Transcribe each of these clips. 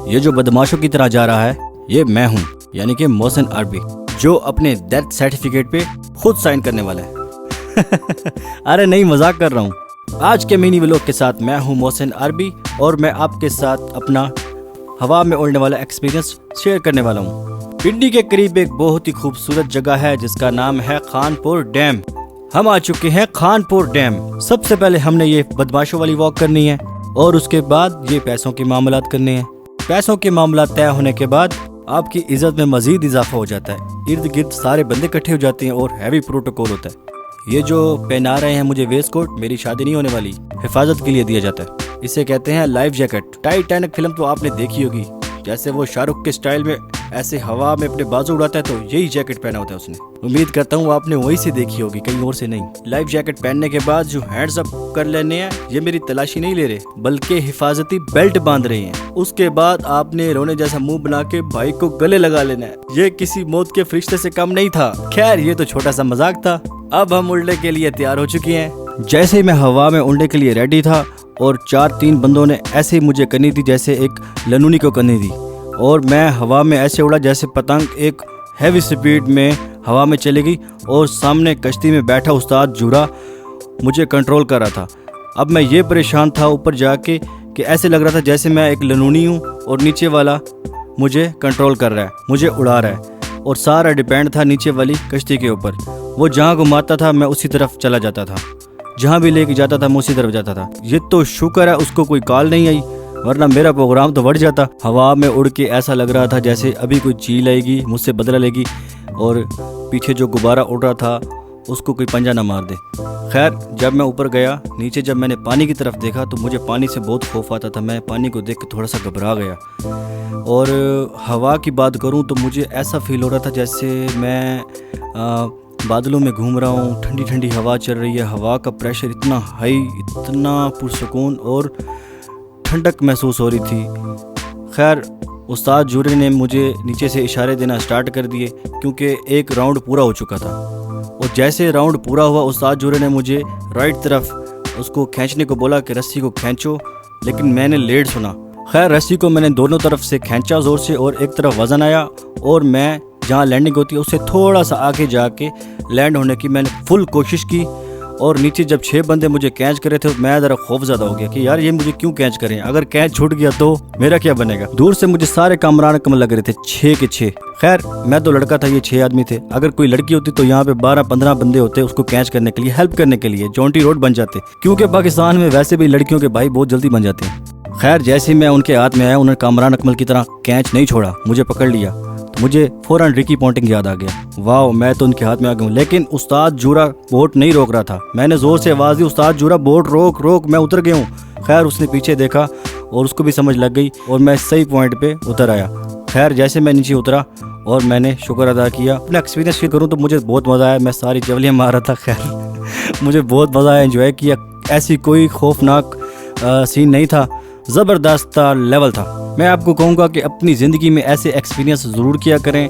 یہ جو بدماشوں کی طرح جا رہا ہے یہ میں ہوں، یعنی کہ محسن عربی، جو اپنے ڈیتھ سرٹیفکیٹ پہ خود سائن کرنے والا ہے۔ ارے نہیں، مذاق کر رہا ہوں۔ آج کے منی ولاگ کے ساتھ میں ہوں محسن عربی، اور میں آپ کے ساتھ اپنا ہوا میں اڑنے والا ایکسپیرینس شیئر کرنے والا ہوں۔ پنڈی کے قریب ایک بہت ہی خوبصورت جگہ ہے جس کا نام ہے خان پور ڈیم۔ ہم آ چکے ہیں خان پور ڈیم۔ سب سے پہلے ہم نے یہ بدماشوں والی واک کرنی ہے، اور اس کے بعد یہ پیسوں کے معاملات کرنے ہیں۔ پیسوں کے معاملات طے ہونے کے بعد آپ کی عزت میں مزید اضافہ ہو جاتا ہے۔ ارد گرد سارے بندے اکٹھے ہو جاتے ہیں اور ہیوی پروٹوکول ہوتا ہے۔ یہ جو پہنا رہے ہیں مجھے ویسٹ کوٹ، میری شادی نہیں ہونے والی، حفاظت کے لیے دیا جاتا ہے۔ اسے کہتے ہیں لائف جیکٹ۔ ٹائٹینک فلم تو آپ نے دیکھی ہوگی، جیسے وہ شاہ رخ کے سٹائل میں ایسے ہوا میں اپنے بازو اڑاتا ہے تو یہی جیکٹ پہنا ہوتا ہے اس نے۔ امید کرتا ہوں آپ نے وہی سے دیکھی ہوگی، کہیں اور سے نہیں۔ لائف جیکٹ پہننے کے بعد جو ہینڈز اپ کر لینے ہیں، یہ میری تلاشی نہیں لے رہے بلکہ حفاظتی بیلٹ باندھ رہے ہیں۔ اس کے بعد آپ نے رونے جیسا منہ بنا کے بھائی کو گلے لگا لینا ہے۔ یہ کسی موت کے فرشتے سے کم نہیں تھا۔ خیر، یہ تو چھوٹا سا مذاق تھا۔ اب ہم اڑنے کے لیے تیار ہو چکے ہیں۔ جیسے ہی میں ہوا میں اڑنے کے لیے ریڈی تھا، اور 4-3 بندوں نے ایسے ہی مجھے کرنی تھی جیسے ایک لنونی کو کرنی تھی، اور میں ہوا میں ایسے اڑا جیسے پتنگ ایک ہیوی سپیڈ میں ہوا میں چلے گئی، اور سامنے کشتی میں بیٹھا استاد جورا مجھے کنٹرول کر رہا تھا۔ اب میں یہ پریشان تھا اوپر جا کے کہ ایسے لگ رہا تھا جیسے میں ایک لنونی ہوں اور نیچے والا مجھے کنٹرول کر رہا ہے، مجھے اڑا رہا ہے، اور سارا ڈیپینڈ تھا نیچے والی کشتی کے اوپر۔ وہ جہاں گھماتا تھا میں اسی طرف چلا جاتا تھا، جہاں بھی لے کے جاتا تھا میں اسی طرف جاتا تھا۔ یہ تو شکر ہے اس کو کوئی کال نہیں آئی، ورنہ میرا پروگرام تو بڑھ جاتا۔ ہوا میں اڑ کے ایسا لگ رہا تھا جیسے ابھی کوئی چیل آئے گی، مجھ سے بدلہ لے گی، اور پیچھے جو غبارہ اڑ رہا تھا اس کو کوئی پنجہ نہ مار دے۔ خیر، جب میں اوپر گیا نیچے، جب میں نے پانی کی طرف دیکھا تو مجھے پانی سے بہت خوف آتا تھا۔ میں پانی کو دیکھ کے تھوڑا سا گھبرا گیا، اور ہوا کی بات کروں تو مجھے ایسا فیل ہو رہا تھا جیسے میں بادلوں میں گھوم رہا ہوں، ٹھنڈی ٹھنڈی ہوا چل رہی ہے، ہوا کا پریشر اتنا ہائی، اتنا پرسکون اور ٹھنڈک محسوس ہو رہی تھی۔ خیر، استاد جورے نے مجھے نیچے سے اشارے دینا سٹارٹ کر دیے، کیونکہ ایک راؤنڈ پورا ہو چکا تھا، اور جیسے راؤنڈ پورا ہوا استاد جورے نے مجھے رائٹ طرف اس کو کھینچنے کو بولا کہ رسی کو کھینچو، لیکن میں نے لیٹ سنا۔ خیر، رسی کو میں نے دونوں طرف سے کھینچا زور سے، اور ایک طرف وزن آیا، اور میں جہاں لینڈنگ ہوتی ہے اس سے تھوڑا سا آگے جا کے لینڈ ہونے کی میں نے فل کوشش کی، اور نیچے جب 6 بندے مجھے کینچ کرے تھے میں ذرا خوف زدہ ہو گیا کہ یار یہ مجھے کیوں کینچ کریں، اگر کینچ چھوٹ گیا تو میرا کیا بنے گا۔ دور سے مجھے سارے کامران کم لگ رہے تھے، 6 کے 6۔ خیر، میں تو لڑکا تھا، یہ 6 آدمی تھے، اگر کوئی لڑکی ہوتی تو یہاں پہ 12-15 بندے ہوتے اس کو کینچ کرنے کے لیے، ہیلپ کرنے کے لیے، جونٹی روڈ بن جاتے، کیونکہ پاکستان میں ویسے بھی لڑکیوں کے بھائی بہت جلدی بن جاتے ہیں۔ خیر، جیسے میں ان کے ہاتھ میں آیا، انہوں نے کامران اکمل کی طرح کینچ نہیں چھوڑا، مجھے پکڑ لیا، مجھے فوراً ریکی پونٹنگ یاد آ گیا۔ واو، میں تو ان کے ہاتھ میں آ گیا ہوں، لیکن استاد جورا بوٹ نہیں روک رہا تھا۔ میں نے زور سے آواز دی، استاد جورا بوٹ روک روک، میں اتر گیا ہوں۔ خیر، اس نے پیچھے دیکھا اور اس کو بھی سمجھ لگ گئی، اور میں صحیح پوائنٹ پہ اتر آیا۔ خیر، جیسے میں نیچے اترا اور میں نے شکر ادا کیا۔ اپنا ایکسپیرینس شیئر کروں تو مجھے بہت مزہ آیا، میں ساری جولیاں مار رہا تھا۔ خیر، مجھے بہت مزہ آیا، انجوائے کیا، ایسی کوئی خوفناک سین نہیں تھا، زبردست لیول تھا۔ میں آپ کو کہوں گا کہ اپنی زندگی میں ایسے ایکسپیرینس ضرور کیا کریں،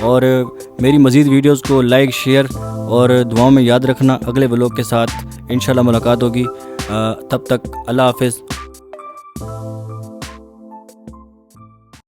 اور میری مزید ویڈیوز کو لائک، شیئر اور دعاؤں میں یاد رکھنا۔ اگلے ولاگ کے ساتھ انشاءاللہ ملاقات ہوگی، تب تک اللہ حافظ۔